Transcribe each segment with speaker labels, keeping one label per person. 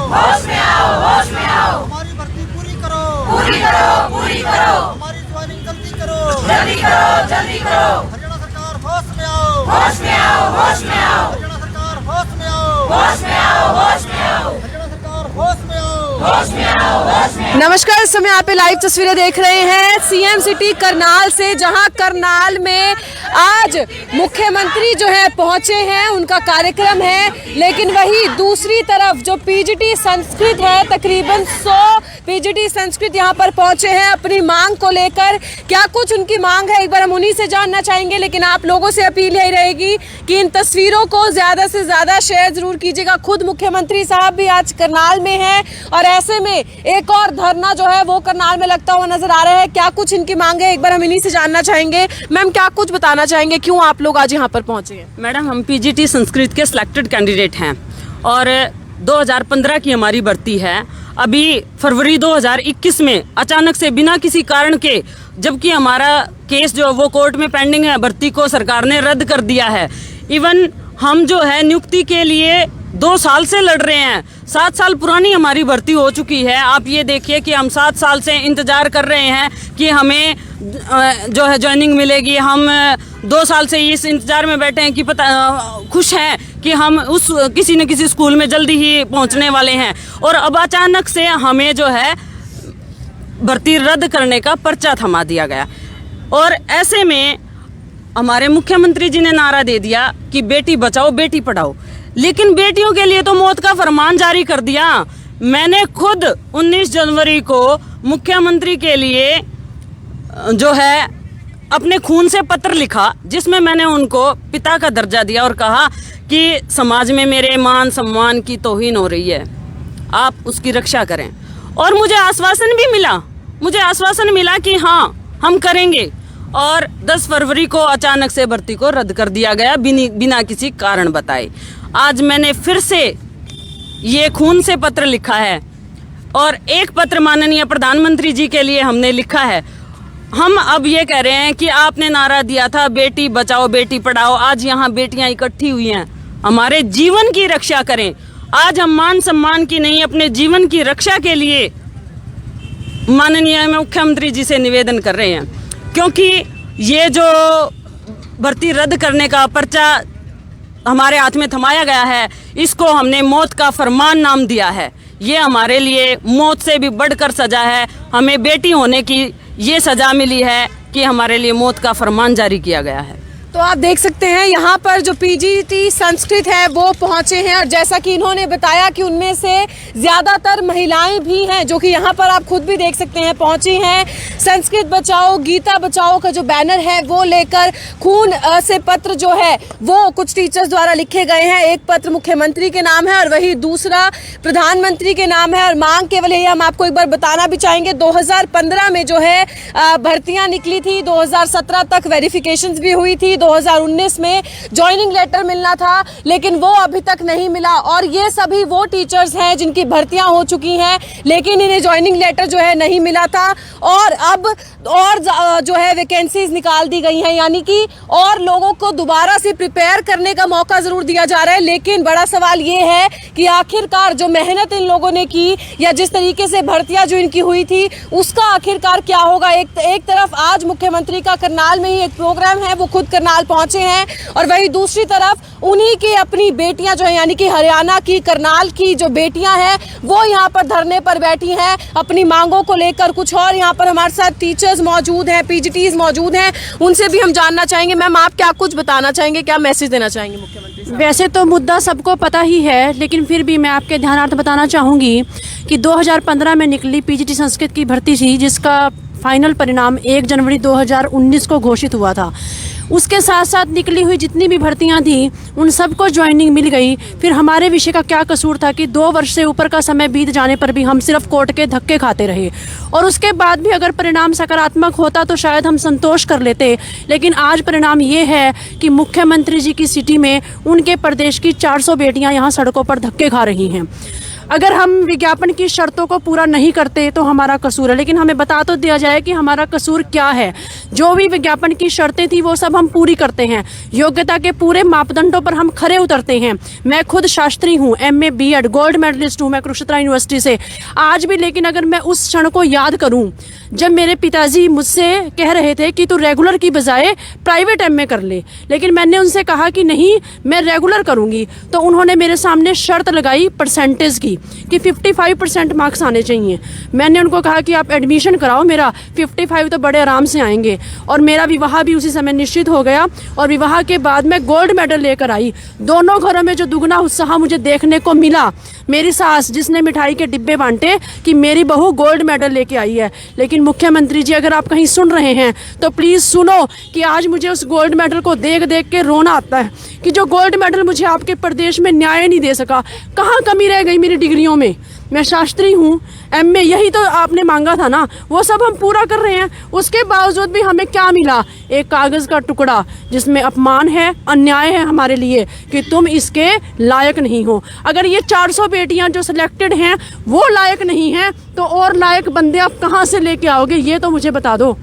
Speaker 1: होश में आओ, होश में आओ।
Speaker 2: हमारी भर्ती पूरी करो,
Speaker 1: पूरी करो, पूरी करो।
Speaker 2: हमारी ज्वाइनिंग जल्दी करो,
Speaker 1: जल्दी करो, जल्दी करो।
Speaker 2: हरियाणा सरकार होश में आओ,
Speaker 1: होश में आओ, होश में आओ।
Speaker 2: हरियाणा सरकार होश में आओ,
Speaker 1: होश में आओ, होश में आओ।
Speaker 2: हरियाणा सरकार होश में आओ,
Speaker 1: होश में आओ, होश में आओ।
Speaker 3: नमस्कार, इस समय आप लाइव तस्वीरें देख रहे हैं सीएम सिटी करनाल से, जहां करनाल में आज मुख्यमंत्री जो है पहुंचे हैं, उनका कार्यक्रम है। लेकिन वही दूसरी तरफ जो पीजीटी संस्कृत है, तकरीबन 100 पीजीटी संस्कृत यहां पर पहुंचे हैं अपनी मांग को लेकर। क्या कुछ उनकी मांग है, एक बार हम उन्हीं से जानना चाहेंगे। लेकिन आप लोगों से अपील यही रहेगी कि इन तस्वीरों को ज्यादा से ज्यादा शेयर जरूर कीजिएगा। खुद मुख्यमंत्री साहब भी आज करनाल में हैं और ऐसे में एक और धरना जो है वो करनाल में लगता हुआ नजर आ रहा है। क्या कुछ इनकी मांग है, एक बार हम इन्हीं से जानना चाहेंगे। मैम, क्या कुछ बताना चाहेंगे, क्यों आप लोग आज यहाँ पर पहुंचे हैं?
Speaker 4: मैडम, हम पीजीटी संस्कृत के सिलेक्टेड कैंडिडेट हैं और 2015 की हमारी भर्ती है। अभी फरवरी 2021 में अचानक से बिना किसी कारण के, जबकि हमारा केस जो वो कोर्ट में पेंडिंग है, भर्ती को सरकार ने रद्द कर दिया है। इवन हम जो है नियुक्ति के लिए 2 साल से लड़ रहे हैं। 7 साल पुरानी हमारी भर्ती हो चुकी है। आप ये देखिए कि हम 7 साल से इंतजार कर रहे हैं कि हमें जो है ज्वाइनिंग मिलेगी। हम 2 साल से इस इंतजार में बैठे हैं कि खुश हैं कि हम उस किसी न किसी स्कूल में जल्दी ही पहुंचने वाले हैं। और अब अचानक से हमें जो है भर्ती रद्द करने का पर्चा थमा दिया गया। और ऐसे में हमारे मुख्यमंत्री जी ने नारा दे दिया कि बेटी बचाओ, बेटी पढ़ाओ। लेकिन बेटियों के लिए तो मौत का फरमान जारी कर दिया। मैंने खुद 19 जनवरी को मुख्यमंत्री के लिए जो है अपने खून से पत्र लिखा, जिसमें मैंने उनको पिता का दर्जा दिया और कहा कि समाज में मेरे मान सम्मान की तौहीन हो रही है, आप उसकी रक्षा करें। और मुझे आश्वासन मिला कि हाँ, हम करेंगे। और 10 फरवरी को अचानक से भर्ती को रद्द कर दिया गया बिना किसी कारण बताए। आज मैंने फिर से ये खून से पत्र लिखा है और एक पत्र माननीय प्रधानमंत्री जी के लिए हमने लिखा है। हम अब ये कह रहे हैं कि आपने नारा दिया था बेटी बचाओ, बेटी पढ़ाओ। आज यहाँ बेटियां इकट्ठी हुई हैं, हमारे जीवन की रक्षा करें। आज हम मान सम्मान की नहीं, अपने जीवन की रक्षा के लिए माननीय मुख्यमंत्री जी से निवेदन कर रहे हैं। क्योंकि ये जो भर्ती रद्द करने का पर्चा हमारे हाथ में थमाया गया है, इसको हमने मौत का फरमान नाम दिया है। ये हमारे लिए मौत से भी बढ़कर सजा है। हमें बेटी होने की ये सजा मिली है कि हमारे लिए मौत का फरमान जारी किया गया है।
Speaker 3: तो आप देख सकते हैं यहाँ पर जो पीजीटी संस्कृत है वो पहुंचे हैं और जैसा कि इन्होंने बताया कि उनमें से ज्यादातर महिलाएं भी हैं, जो कि यहाँ पर आप खुद भी देख सकते हैं पहुंची हैं। संस्कृत बचाओ, गीता बचाओ का जो बैनर है वो लेकर खून से पत्र जो है वो कुछ टीचर्स द्वारा लिखे गए हैं। एक पत्र मुख्यमंत्री के नाम है और वही दूसरा प्रधानमंत्री के नाम है। और मांग केवल यही, हम आपको एक बार बताना भी चाहेंगे, 2015 में जो है भर्तियां निकली थी, 2017 तक वेरिफिकेशन भी हुई थी, 2019 में ज्वाइनिंग लेटर मिलना था, लेकिन वो अभी तक नहीं मिला। और ये सभी वो टीचर्स हैं जिनकी भर्तियां हो चुकी हैं, लेकिन इन्हें ज्वाइनिंग लेटर जो है नहीं मिला था। और अब और जो है वैकेंसीज निकाल दी गई हैं, यानी कि और लोगों को दोबारा से प्रिपेयर करने का मौका जरूर दिया जा रहा है। लेकिन बड़ा सवाल ये है कि आखिरकार जो मेहनत इन लोगों ने की या जिस तरीके से भर्तियां जो इनकी हुई थी, उसका आखिरकार क्या होगा। एक तरफ आज मुख्यमंत्री का करनाल में ही एक प्रोग्राम है, वो खुद करनाल पहुंचे हैं, और वही दूसरी तरफ उन्हीं की अपनी बेटियां जो है, यानी कि हरियाणा की, करनाल की जो बेटियां हैं, वो यहाँ पर धरने पर बैठी हैं अपनी मांगों को लेकर। कुछ और यहाँ पर हमारे साथ टीचर्स मौजूद हैं, पीजीटीज मौजूद हैं, उनसे भी हम जानना चाहेंगे। मैम, आप क्या कुछ बताना चाहेंगे, क्या मैसेज देना चाहेंगे मुख्यमंत्री साहब?
Speaker 5: वैसे तो मुद्दा सबको पता ही है, लेकिन फिर भी मैं आपके ध्यानार्थ बताना चाहूँगी कि 2015 में निकली पीजीटी संस्कृत की भर्ती थी, जिसका फाइनल परिणाम 1 जनवरी 2019 को घोषित हुआ था। उसके साथ साथ निकली हुई जितनी भी भर्तियां थी, उन सबको ज्वाइनिंग मिल गई। फिर हमारे विषय का क्या कसूर था कि 2 वर्ष से ऊपर का समय बीत जाने पर भी हम सिर्फ कोर्ट के धक्के खाते रहे। और उसके बाद भी अगर परिणाम सकारात्मक होता तो शायद हम संतोष कर लेते। लेकिन आज परिणाम ये है कि मुख्यमंत्री जी की सिटी में उनके प्रदेश की 400 बेटियां यहाँ सड़कों पर धक्के खा रही हैं। अगर हम विज्ञापन की शर्तों को पूरा नहीं करते तो हमारा कसूर है, लेकिन हमें बता तो दिया जाए कि हमारा कसूर क्या है। जो भी विज्ञापन की शर्तें थी वो सब हम पूरी करते हैं, योग्यता के पूरे मापदंडों पर हम खरे उतरते हैं। मैं खुद शास्त्री हूँ, MA B.Ed गोल्ड मेडलिस्ट हूँ मैं कुरुक्षेत्र यूनिवर्सिटी से आज भी। लेकिन अगर मैं उस क्षण को याद करूँ जब मेरे पिताजी मुझसे कह रहे थे कि तू रेगुलर की बजाय प्राइवेट MA कर ले, लेकिन मैंने उनसे कहा कि नहीं मैं रेगुलर करूँगी, तो उन्होंने मेरे सामने शर्त लगाई परसेंटेज की कि 55% मार्क्स आने चाहिए। मैंने उनको कहा कि आप एडमिशन कराओ मेरा, 55 तो बड़े आराम से आएंगे। और मेरा विवाह भी उसी समय निश्चित हो गया और विवाह के बाद मैं गोल्ड मेडल लेकर आई। दोनों घरों में जो दुगना उत्साह मुझे देखने को मिला, मेरी सास जिसने मिठाई के डिब्बे बांटे कि मेरी बहू गोल्ड मेडल लेके आई है। लेकिन मुख्यमंत्री जी अगर आप कहीं सुन रहे हैं तो प्लीज़ सुनो कि आज मुझे उस गोल्ड मेडल को देख देख के रोना आता है कि जो गोल्ड मेडल मुझे आपके प्रदेश में न्याय नहीं दे सका। कहाँ कमी रह गई मेरी डिग्रियों में? मैं शास्त्री हूँ, MA यही तो आपने मांगा था ना, वो सब हम पूरा कर रहे हैं। उसके बावजूद भी हमें क्या मिला? एक कागज़ का टुकड़ा जिसमें अपमान है, अन्याय है हमारे लिए कि तुम इसके लायक नहीं हो। अगर ये 400 बेटियां जो सिलेक्टेड हैं वो लायक नहीं हैं तो और लायक बंदे आप कहाँ से लेके आओगे, ये तो मुझे बता दो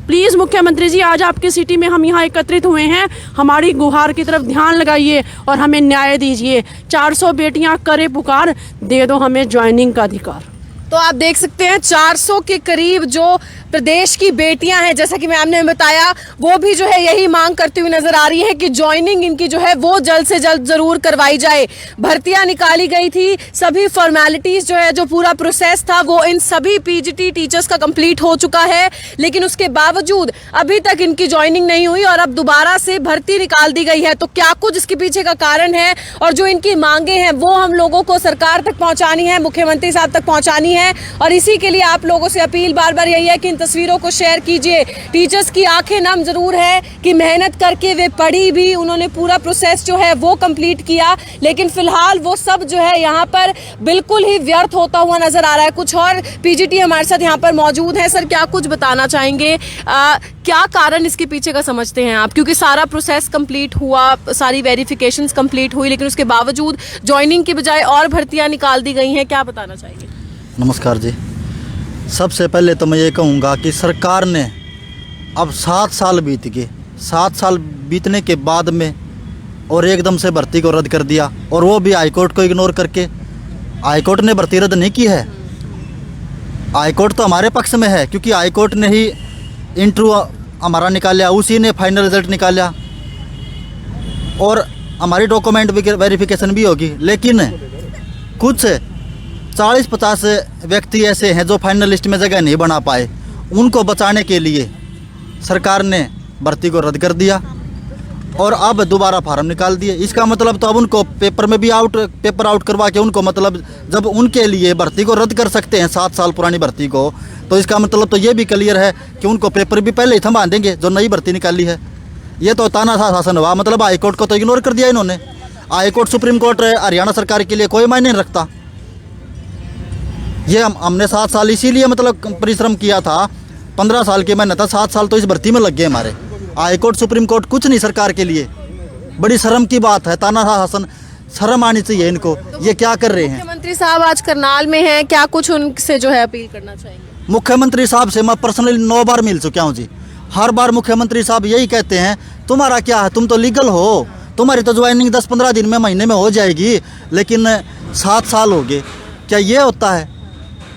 Speaker 5: प्लीज़। मुख्यमंत्री जी आज आपकी सिटी में हम यहाँ एकत्रित हुए हैं, हमारी गुहार की तरफ ध्यान लगाइए और हमें न्याय दीजिए। 400 बेटियां करे पुकार, दे दो हमें ज्वाइनिंग का अधिकार।
Speaker 3: तो आप देख सकते हैं 400 के करीब जो प्रदेश की बेटियां हैं, जैसा कि मैम ने बताया, वो भी जो है यही मांग करती हुई नजर आ रही है कि ज्वाइनिंग इनकी जो है वो जल्द से जल्द जरूर करवाई जाए। भर्तियां निकाली गई थी, सभी फॉर्मेलिटीज जो है, जो पूरा प्रोसेस था वो इन सभी PGT टीचर्स का कंप्लीट हो चुका है, लेकिन उसके बावजूद अभी तक इनकी ज्वाइनिंग नहीं हुई और अब दोबारा से भर्ती निकाल दी गई है। तो क्या कुछ इसके पीछे का कारण है और जो इनकी मांगे हैं वो हम लोगों को सरकार तक पहुंचानी है, मुख्यमंत्री साहब तक पहुंचानी है। और इसी के लिए आप लोगों से अपील बार बार यही है कि इन तस्वीरों को शेयर कीजिए। टीचर्स की आंखें नम जरूर है कि मेहनत करके वे पढ़ी भी, उन्होंने पूरा प्रोसेस जो है वो कंप्लीट किया, लेकिन फिलहाल वो सब जो है यहाँ पर बिल्कुल ही व्यर्थ होता हुआ नजर आ रहा है। कुछ और PGT हमारे साथ यहाँ पर मौजूद है। सर क्या कुछ बताना चाहेंगे, क्या कारण इसके पीछे का समझते हैं आप? क्योंकि सारा प्रोसेस कंप्लीट हुआ, सारी वेरिफिकेशंस कंप्लीट हुई, लेकिन उसके बावजूद ज्वाइनिंग के बजाय और भर्तियां निकाल दी गई हैं, क्या बताना चाहेंगे?
Speaker 6: नमस्कार जी। सबसे पहले तो मैं ये कहूँगा कि सरकार ने अब 7 साल बीत गए, 7 साल बीतने के बाद में और एकदम से भर्ती को रद्द कर दिया, और वो भी हाईकोर्ट को इग्नोर करके। हाईकोर्ट ने भर्ती रद्द नहीं की है, हाईकोर्ट तो हमारे पक्ष में है क्योंकि हाईकोर्ट ने ही इंटरव्यू हमारा निकाला, उसी ने फाइनल रिजल्ट निकाला और हमारी डॉक्यूमेंट वेरिफिकेशन भी होगी। लेकिन कुछ 40-50 व्यक्ति ऐसे हैं जो फाइनल लिस्ट में जगह नहीं बना पाए, उनको बचाने के लिए सरकार ने भर्ती को रद्द कर दिया और अब दोबारा फार्म निकाल दिए। इसका मतलब तो अब उनको पेपर में भी पेपर आउट करवा के उनको, मतलब जब उनके लिए भर्ती को रद्द कर सकते हैं 7 साल पुरानी भर्ती को, तो इसका मतलब तो ये भी क्लियर है कि उनको पेपर भी पहले ही थमा देंगे जो नई भर्ती निकाली है। ये तो तानाशाह शासन हुआ, मतलब हाईकोर्ट को तो इग्नोर कर दिया इन्होंने। हाईकोर्ट, सुप्रीम कोर्ट हरियाणा सरकार के लिए कोई मायने नहीं रखता। ये हमने 7 साल इसीलिए मतलब परिश्रम किया था, 15 साल की मेहनत था, 7 साल तो इस भर्ती में लग गए हमारे। हाईकोर्ट, सुप्रीम कोर्ट कुछ नहीं सरकार के लिए। बड़ी शर्म की बात है, तानाशाह शासन, शर्म आनी चाहिए इनको। ये क्या कर रहे हैं?
Speaker 3: मुख्यमंत्री साहब आज करनाल में हैं, क्या कुछ उनसे जो है अपील करना चाहेंगे?
Speaker 6: मुख्यमंत्री साहब से मैं पर्सनली 9 बार मिल चुका हूँ जी। हर बार मुख्यमंत्री साहब यही कहते हैं, तुम्हारा क्या है, तुम तो लीगल हो, तुम्हारी तो ज्वाइनिंग 10-15 दिन में, महीने में हो जाएगी। लेकिन 7 साल हो गए, क्या ये होता है?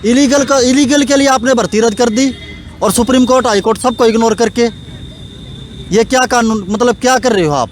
Speaker 6: इलीगल के लिए आपने भर्ती रद्द कर दी और सुप्रीम कोर्ट, हाई कोर्ट सबको इग्नोर करके। ये क्या कानून, मतलब क्या कर रहे हो आप?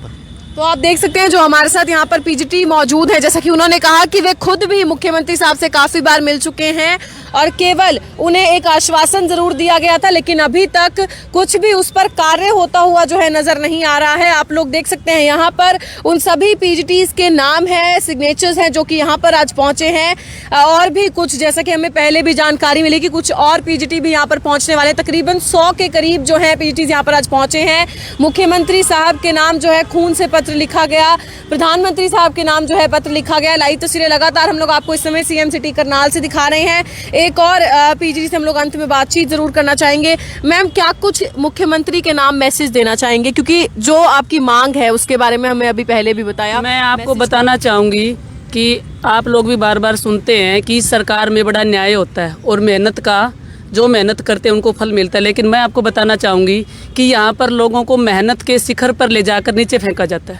Speaker 3: तो आप देख सकते हैं जो हमारे साथ यहाँ पर PGT मौजूद है, जैसा कि उन्होंने कहा कि वे खुद भी मुख्यमंत्री साहब से काफ़ी बार मिल चुके हैं और केवल उन्हें एक आश्वासन जरूर दिया गया था, लेकिन अभी तक कुछ भी उस पर कार्य होता हुआ जो है नजर नहीं आ रहा है। आप लोग देख सकते हैं यहाँ पर उन सभी PGTs के नाम है, सिग्नेचर्स हैं जो कि यहाँ पर आज पहुंचे हैं। और भी कुछ, जैसा कि हमें पहले भी जानकारी मिली कि कुछ और PGT भी यहाँ पर पहुंचने वाले, तकरीबन 100 के करीब जो है PGTs यहाँ पर आज पहुंचे हैं। मुख्यमंत्री साहब के नाम जो है खून से पत्र लिखा गया, प्रधानमंत्री साहब के नाम जो है पत्र लिखा गया। लाइव तस्वीरें लगातार हम लोग आपको इस समय CM सिटी करनाल से दिखा रहे हैं। एक और PGT से हम लोग अंत में बातचीत जरूर करना चाहेंगे। मैम, क्या कुछ मुख्यमंत्री के नाम मैसेज देना चाहेंगे, क्योंकि जो आपकी मांग है उसके बारे में हमें अभी पहले भी बताया।
Speaker 4: मैं आपको बताना चाहूँगी कि आप लोग भी बार बार सुनते हैं कि सरकार में बड़ा न्याय होता है और मेहनत का, जो मेहनत करते हैं उनको फल मिलता है। लेकिन मैं आपको बताना चाहूँगी कि यहाँ पर लोगों को मेहनत के शिखर पर ले जाकर नीचे फेंका जाता है,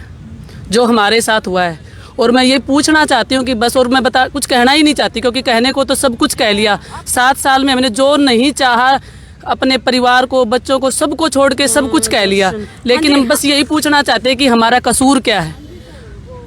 Speaker 4: जो हमारे साथ हुआ है। और मैं ये पूछना चाहती हूँ कि बस, और मैं कुछ कहना ही नहीं चाहती, क्योंकि कहने को तो सब कुछ कह लिया। 7 साल में हमने जो नहीं चाहा, अपने परिवार को, बच्चों को, सबको छोड़ के सब कुछ कह लिया। लेकिन हम बस यही पूछना चाहते हैं कि हमारा कसूर क्या है।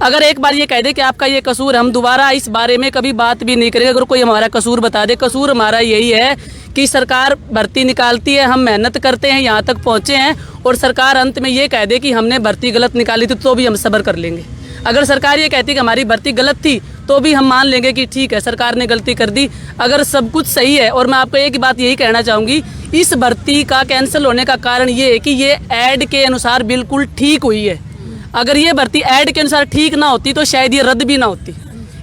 Speaker 4: अगर एक बार ये कह दे कि आपका ये कसूर, हम दोबारा इस बारे में कभी बात भी नहीं करेंगे। अगर कोई हमारा कसूर बता दे, कसूर हमारा यही है कि सरकार भर्ती निकालती है, हम मेहनत करते हैं, यहाँ तक पहुँचे हैं, और सरकार अंत में ये कह दे कि हमने भर्ती गलत निकाली थी, तो भी हम सब्र कर लेंगे। अगर सरकार ये कहती कि हमारी भर्ती गलत थी, तो भी हम मान लेंगे कि ठीक है, सरकार ने गलती कर दी। अगर सब कुछ सही है, और मैं आपको एक बात यही कहना चाहूँगी, इस भर्ती का कैंसिल होने का कारण ये है कि ये ऐड के अनुसार बिल्कुल ठीक हुई है। अगर ये भर्ती ऐड के अनुसार ठीक ना होती तो शायद ये रद्द भी ना होती।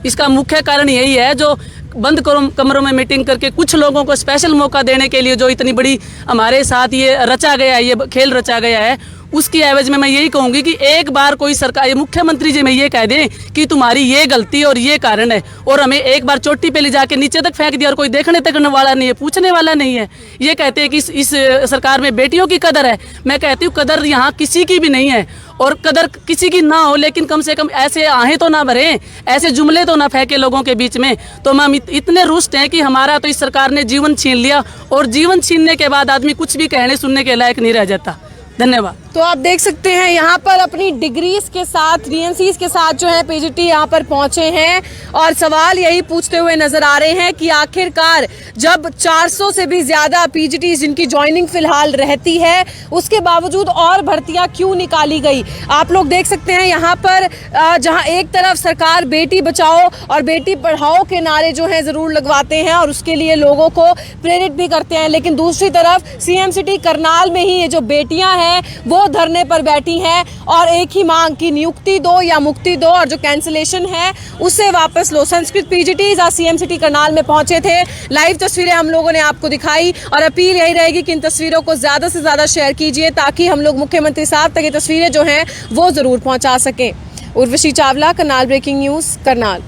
Speaker 4: इसका मुख्य कारण यही है, जो बंद कमरों में मीटिंग करके कुछ लोगों को स्पेशल मौका देने के लिए जो इतनी बड़ी हमारे साथ ये रचा गया है, ये खेल रचा गया है, उसकी एवज में मैं यही कहूँगी कि एक बार कोई सरकार, मुख्यमंत्री जी में ये कह दें कि तुम्हारी ये गलती और ये कारण है, और हमें एक बार चोटी पे ले जाके नीचे तक फेंक दिया, और कोई देखने तक वाला नहीं है, पूछने वाला नहीं है। ये कहते हैं कि इस सरकार में बेटियों की कदर है। मैं कहती हूँ कदर यहाँ किसी की भी नहीं है, और कदर किसी की ना हो, लेकिन कम से कम ऐसे आहें तो ना भरें, ऐसे जुमले तो ना फेंके लोगों के बीच में। तो हम इतने रुष्ट हैं कि हमारा तो इस सरकार ने जीवन छीन लिया, और जीवन छीनने के बाद आदमी कुछ भी कहने सुनने के लायक नहीं रह जाता। धन्यवाद।
Speaker 3: तो आप देख सकते हैं यहाँ पर अपनी डिग्रीज के साथ, डीएनसीज के साथ जो है पीजीटी यहाँ पर पहुंचे हैं, और सवाल यही पूछते हुए नजर आ रहे हैं कि आखिरकार जब 400 से भी ज्यादा पीजीटी जिनकी ज्वाइनिंग फिलहाल रहती है, उसके बावजूद और भर्तियां क्यों निकाली गई। आप लोग देख सकते हैं यहाँ पर जहाँ एक तरफ सरकार बेटी बचाओ और बेटी पढ़ाओ के नारे जो है जरूर लगवाते हैं, और उसके लिए लोगों को प्रेरित भी करते हैं, लेकिन दूसरी तरफ सीएम सिटी करनाल में ही ये जो बेटियां हैं वो धरने पर बैठी हैं, और एक ही मांग की नियुक्ति दो या मुक्ति दो, और जो कैंसिलेशन है उसे वापस लो। संस्कृत पीजीटी आज सीएम सिटी करनाल में पहुंचे थे। लाइव तस्वीरें हम लोगों ने आपको दिखाई, और अपील यही रहेगी कि इन तस्वीरों को ज्यादा से ज्यादा शेयर कीजिए, ताकि हम लोग मुख्यमंत्री साहब तक ये तस्वीरें जो हैं वो जरूर पहुंचा सकें। Urvashi Chawla, Karnal breaking news, Karnal.